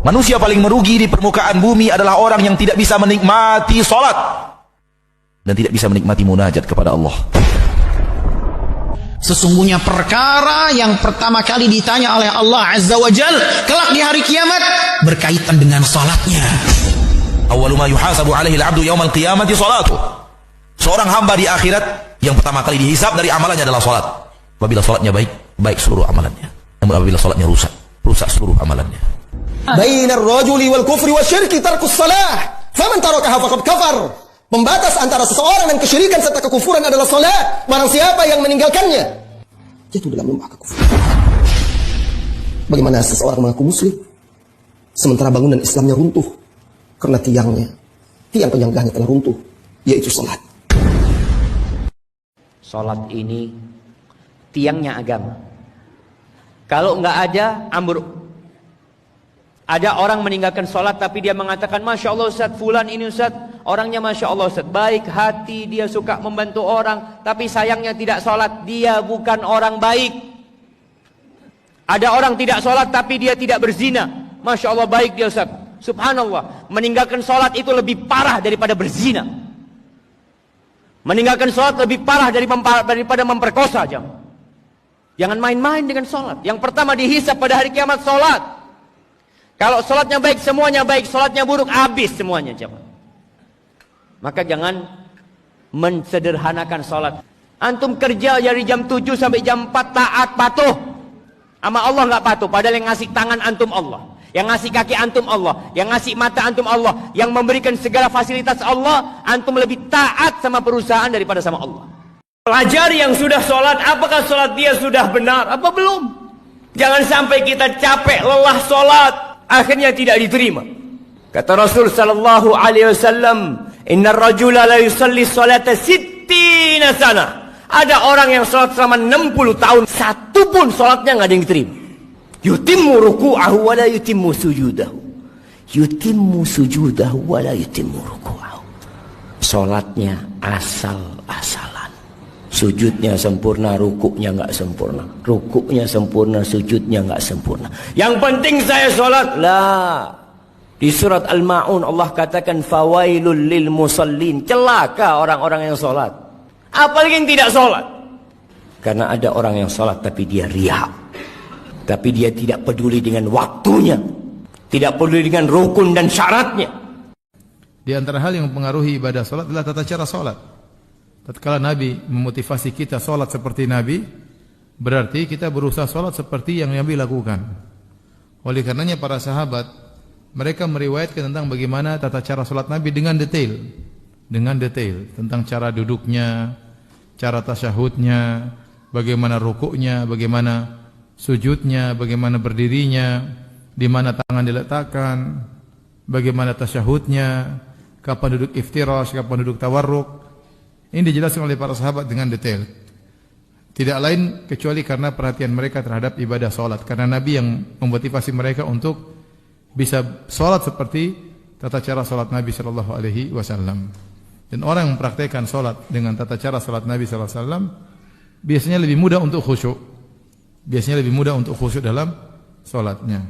Manusia paling merugi di permukaan bumi adalah orang yang tidak bisa menikmati salat dan tidak bisa menikmati munajat kepada Allah. Sesungguhnya perkara yang pertama kali ditanya oleh Allah Azza wa Jal kelak di hari kiamat berkaitan dengan salatnya. Awwalu ma yuhasabu alaihi al-'abdu yaumal qiyamati salatuh. Seorang hamba di akhirat yang pertama kali dihisab dari amalannya adalah salat. Apabila salatnya baik, baik seluruh amalannya. Namun apabila salatnya rusak, rusak seluruh amalannya. Bainar rajuli wal kufri wasyirki tarkus salah. Faman tarakaha faqad kafar. Pembatas antara seseorang dan kesyirikan serta kekufuran adalah salat. Barang siapa yang meninggalkannya, jatuh dalam lembah kekufuran. Bagaimana seseorang mengaku muslim sementara bangunan Islamnya runtuh karena tiang penyanggahnya telah runtuh, yaitu salat. Salat ini tiangnya agama. Kalau nggak ada, ambruk. Ada orang meninggalkan sholat tapi dia mengatakan, Masya Allah Ustaz, fulan ini Ustaz, orangnya Masya Allah Ustaz, baik hati, dia suka membantu orang, tapi sayangnya tidak sholat, dia bukan orang baik. Ada orang tidak sholat tapi dia tidak berzina, Masya Allah baik dia Ustaz. Subhanallah, meninggalkan sholat itu lebih parah daripada berzina. Meninggalkan sholat lebih parah daripada memperkosa. Jangan main-main dengan sholat. Yang pertama dihisab pada hari kiamat sholat. Kalau sholatnya baik, semuanya baik. Sholatnya buruk, habis semuanya. Maka jangan mensederhanakan sholat. Antum kerja dari jam 7 sampai jam 4 taat, patuh. Sama Allah nggak patuh. Padahal yang ngasih tangan antum Allah, yang ngasih kaki antum Allah, yang ngasih mata antum Allah, yang memberikan segala fasilitas Allah, antum lebih taat sama perusahaan daripada sama Allah. Pelajari yang sudah sholat, apakah sholat dia sudah benar apa belum? Jangan sampai kita capek lelah sholat, akhirnya tidak diterima. Kata Rasul sallallahu alaihi wasallam, "Innar rajula la yusalli salata 60 sana." Ada orang yang sholat selama 60 tahun, satu pun sholatnya nggak ada yang diterima. Yutimmu ruku'ahu wa la yutimmu sujudahu. Yutimmu sujudahu wa la yutimmu ruku'ahu. Sholatnya asal-asalan. Sujudnya sempurna, rukuknya nggak sempurna. Rukuknya sempurna, sujudnya nggak sempurna. Yang penting saya sholat. Lah. Di surat Al-Ma'un Allah katakan fawailul lil musallin. Celaka orang-orang yang sholat. Apalagi yang tidak sholat. Karena ada orang yang sholat tapi dia riya. Tapi dia tidak peduli dengan waktunya. Tidak peduli dengan rukun dan syaratnya. Di antara hal yang mempengaruhi ibadah sholat adalah tata cara sholat. Tatkala Nabi memotivasi kita sholat seperti Nabi, berarti kita berusaha sholat seperti yang Nabi lakukan. Oleh karenanya para sahabat, mereka meriwayatkan tentang bagaimana tata cara sholat Nabi dengan detail. Dengan detail. Tentang cara duduknya, cara tasyahudnya, bagaimana rukuknya, bagaimana sujudnya, bagaimana berdirinya, di mana tangan diletakkan, bagaimana tasyahudnya, kapan duduk iftirash, kapan duduk tawarruk. Ini dijelaskan oleh para sahabat dengan detail. Tidak lain kecuali karena perhatian mereka terhadap ibadah salat. Karena Nabi yang memotivasi mereka untuk bisa salat seperti tata cara salat Nabi sallallahu alaihi wasallam. Dan orang yang mempraktikkan salat dengan tata cara salat Nabi sallallahu alaihi wasallam biasanya lebih mudah untuk khusyuk. Biasanya lebih mudah untuk khusyuk dalam salatnya.